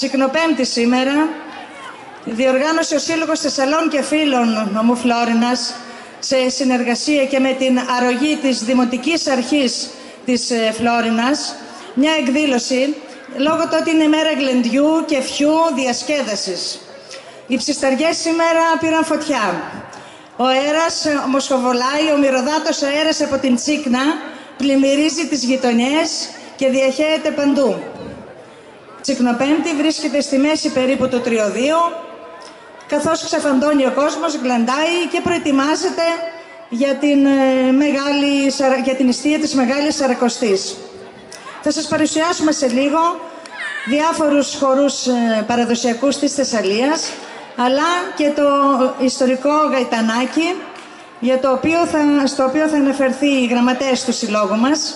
Τσικνοπέμπτη σήμερα διοργάνωσε ο Σύλλογος Θεσσαλών και Φίλων νομού Φλόρινας σε συνεργασία και με την αρρωγή της Δημοτικής Αρχής της Φλόρινας μια εκδήλωση λόγω του ότι είναι μέρα γλεντιού και φιού διασκέδασης. Οι ψισταριές σήμερα πήραν φωτιά. Ο αέρας ομοσχοβολάει, ο μυρωδάτος αέρας από την Τσίκνα πλημμυρίζει τις γειτονιές και διαχέεται παντού. Τσικνοπέμπτη βρίσκεται στη μέση περίπου του τριωδίου, καθώς ξεφαντώνει ο κόσμος, γλεντάει και προετοιμάζεται για την εστία της Μεγάλης Σαρακοστής. Θα σας παρουσιάσουμε σε λίγο διάφορους χορούς παραδοσιακούς της Θεσσαλίας, αλλά και το ιστορικό γαϊτανάκι, στο οποίο θα αναφερθεί οι γραμματέες του συλλόγου μας.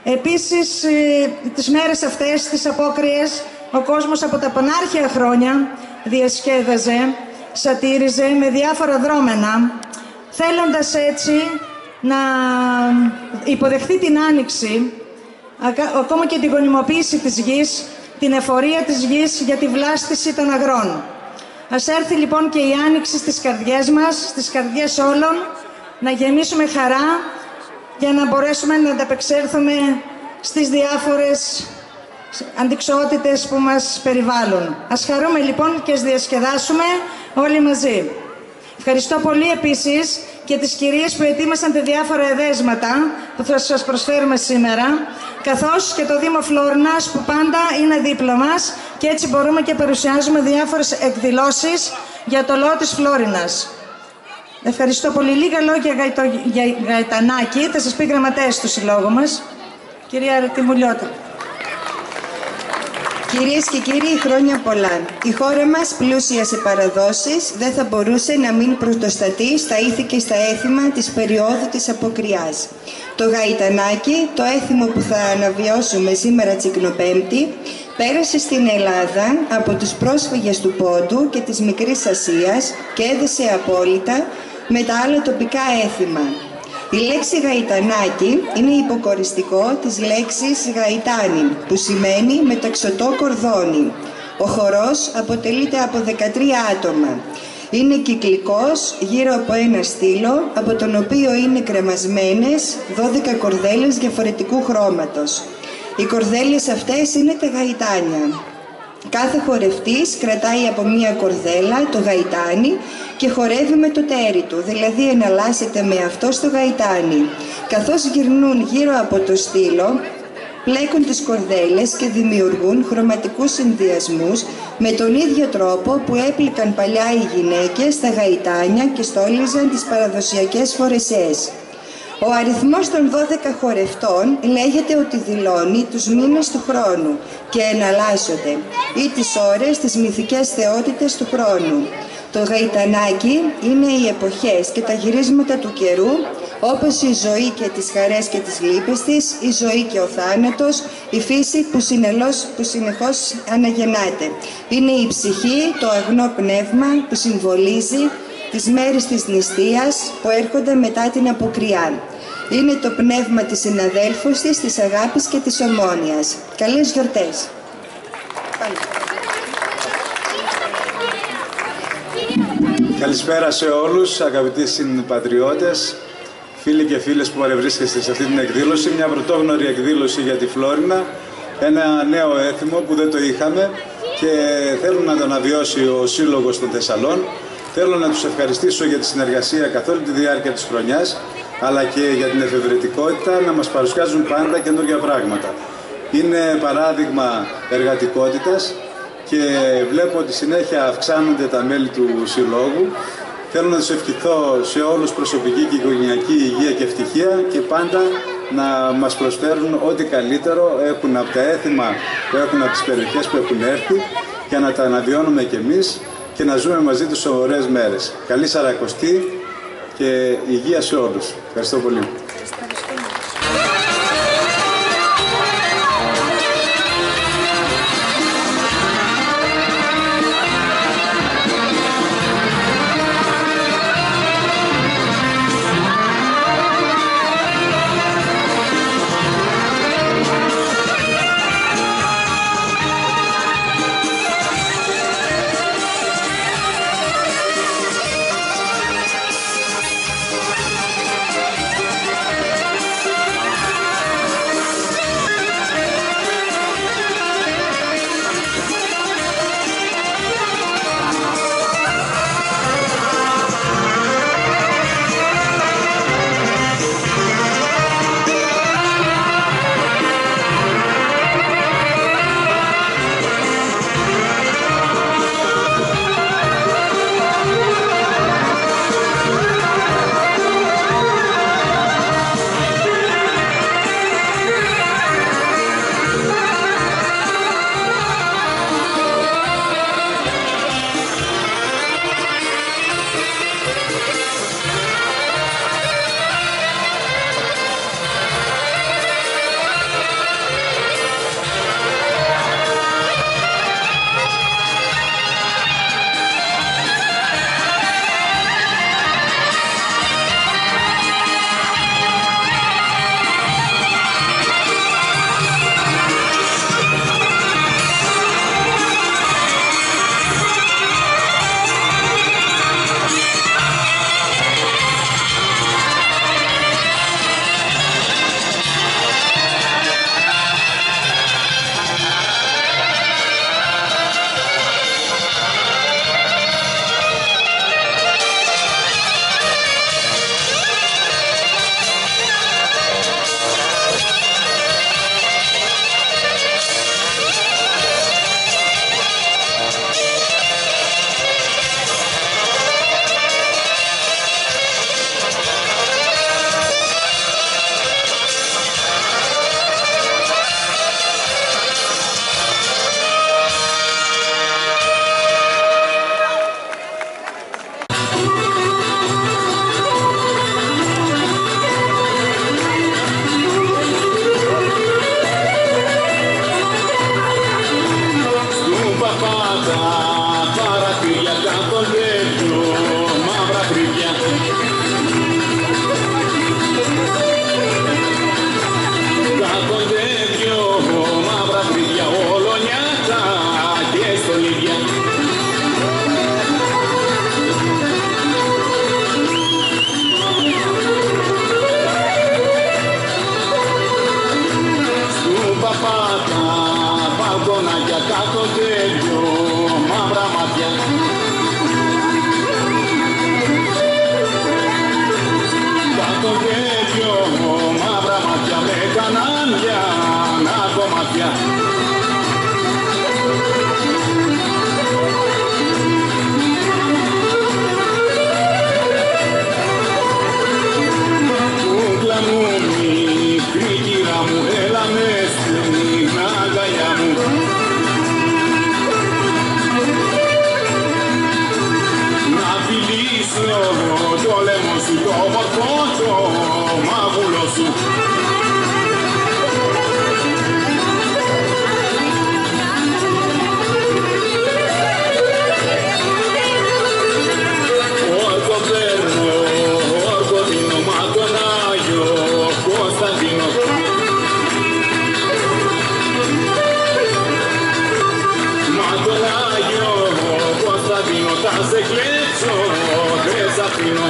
Επίσης, τις μέρες αυτές, τις απόκριες, ο κόσμος από τα πανάρχαια χρόνια διασκέδαζε, σατήριζε με διάφορα δρόμενα, θέλοντας έτσι να υποδεχθεί την άνοιξη, ακόμα και την γονιμοποίηση της γης, την εφορία της γης για τη βλάστηση των αγρών. Ας έρθει λοιπόν και η άνοιξη στις καρδιές μας, στις καρδιές όλων, να γεμίσουμε χαρά για να μπορέσουμε να ανταπεξέλθουμε στις διάφορες αντιξοότητες που μας περιβάλλουν. Ας χαρούμε λοιπόν και ας διασκεδάσουμε όλοι μαζί. Ευχαριστώ πολύ επίσης και τις κυρίες που ετοίμασαν τα διάφορα εδέσματα που θα σας προσφέρουμε σήμερα, καθώς και το Δήμο Φλόρινας που πάντα είναι δίπλα μας και έτσι μπορούμε και παρουσιάζουμε διάφορες εκδηλώσεις για το λαό της Φλόρινας. Ευχαριστώ πολύ. Λίγα λόγια για γαϊτανάκι θα σας πει γραμματέας του συλλόγου μας, κυρία Τιμουλιώτα. Κυρίες και κύριοι, χρόνια πολλά. Η χώρα μας, πλούσια σε παραδόσεις, δεν θα μπορούσε να μην πρωτοστατεί στα ήθη και στα έθιμα της περίοδου της αποκριάς. Το γαϊτανάκι, το έθιμο που θα αναβιώσουμε σήμερα Τσικνοπέμπτη, πέρασε στην Ελλάδα από τους πρόσφυγες του Πόντου και της Μικρής Ασίας και έδεσε απόλυτα με τα άλλα τοπικά έθιμα. Η λέξη γαϊτανάκι είναι υποκοριστικό της λέξης γαϊτάνι, που σημαίνει μεταξωτό κορδόνι. Ο χορός αποτελείται από 13 άτομα. Είναι κυκλικός γύρω από ένα στήλο, από τον οποίο είναι κρεμασμένες 12 κορδέλες διαφορετικού χρώματος. Οι κορδέλες αυτές είναι τα γαϊτάνια. Κάθε χορευτής κρατάει από μία κορδέλα το γαϊτάνι και χορεύει με το τέρι του, δηλαδή εναλλάσσεται με αυτό στο γαϊτάνι. Καθώς γυρνούν γύρω από το στήλο, πλέκουν τις κορδέλες και δημιουργούν χρωματικούς συνδυασμούς με τον ίδιο τρόπο που έπλεκαν παλιά οι γυναίκες στα γαϊτάνια και στόλιζαν τις παραδοσιακές φορεσές. Ο αριθμός των 12 χορευτών λέγεται ότι δηλώνει τους μήνες του χρόνου και εναλλάσσονται ή τις ώρες, τις μυθικές θεότητες του χρόνου. Το γαϊτανάκι είναι οι εποχές και τα γυρίσματα του καιρού, όπως η ζωή και τις χαρές και τις λύπες της, η ζωή και ο θάνατος, η φύση που συνεχώς αναγεννάται. Είναι η ψυχή, το αγνό πνεύμα που συμβολίζει τις μέρες της νηστείας που έρχονται μετά την αποκριά. Είναι το πνεύμα της συναδέλφους της αγάπης και της ομόνοιας. Καλές γιορτές! Καλησπέρα σε όλους, αγαπητοί συμπατριώτες, φίλοι και φίλες που παρευρίσκεστε σε αυτή την εκδήλωση. Μια πρωτόγνωρη εκδήλωση για τη Φλόρινα, ένα νέο έθιμο που δεν το είχαμε και θέλω να το αναβιώσει ο Σύλλογος των Θεσσαλών. Θέλω να τους ευχαριστήσω για τη συνεργασία καθ' όλη τη διάρκεια της χρονιάς, αλλά και για την εφευρετικότητα να μας παρουσιάζουν πάντα καινούργια πράγματα. Είναι παράδειγμα εργατικότητας και βλέπω ότι συνέχεια αυξάνονται τα μέλη του Συλλόγου. Θέλω να τους ευχηθώ σε όλους προσωπική και οικογενειακή υγεία και ευτυχία και πάντα να μας προσφέρουν ό,τι καλύτερο έχουν από τα έθιμα που έχουν από τις περιοχές που έχουν έρθει για να τα αναβιώνουμε κι εμείς και να ζούμε μαζί τους ωραίες μέρες. Καλή Σαρακοστή και υγεία σε όλους. Ευχαριστώ πολύ. πίσω το λαιμό σου, το μορφό, το μάγουλο σου. Όρκο παίρνω, όρκο δίνω, μα τον Άγιο Κωνσταντίνο. Μα τον Άγιο Κωνσταντίνο θα σε κλέψω, δεν σ' αφήνω.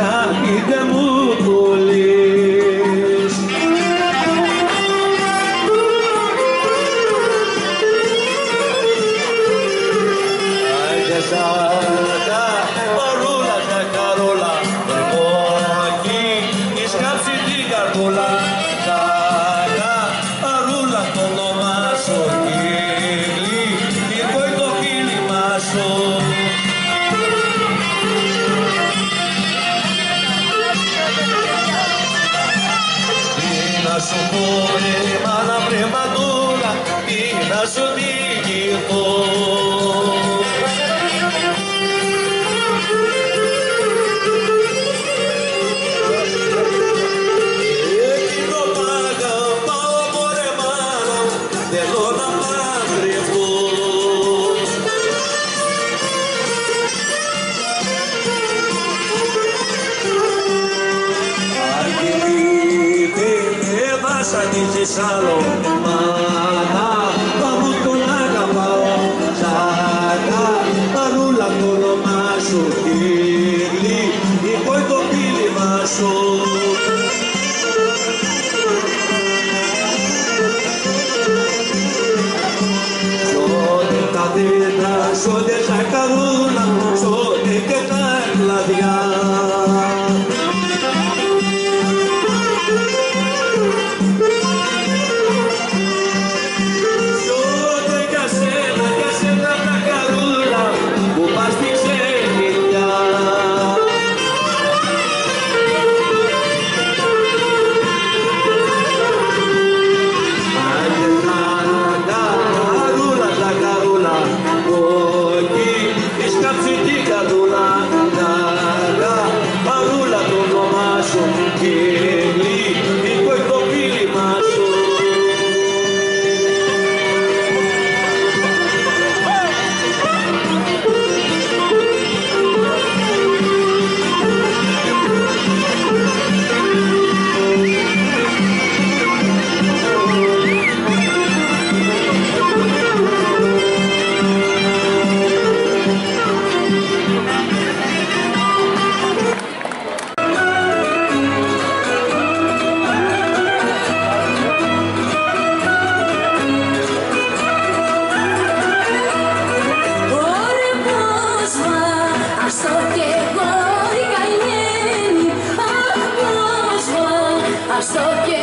είτε μου πουλείς. Άιντε σάκα, παρούλα, ζαχαρούλα, όχι, η σκάψη την καρδούλα. Σάκα, παρούλα, το όνομα σου, κύλι, ήρθω το φίλημα σου. Να σου πω βρε μάνα βρε μανούλα, τι να σου διηγηθώ. Εκείνο π' αγαπάω μωρέ μάνα, θέλω να παντρευτώ. Σαν είχες άλλο μάνα, πάμε τον αγαπάω. Σάκα, παρούλα το όνομά σου, κύλι, ήρθω το φίλημα σου. Σώτε τα δέντρα, σώτε ζαχαρούλα, σώτε και τα κλαδιά. Στο και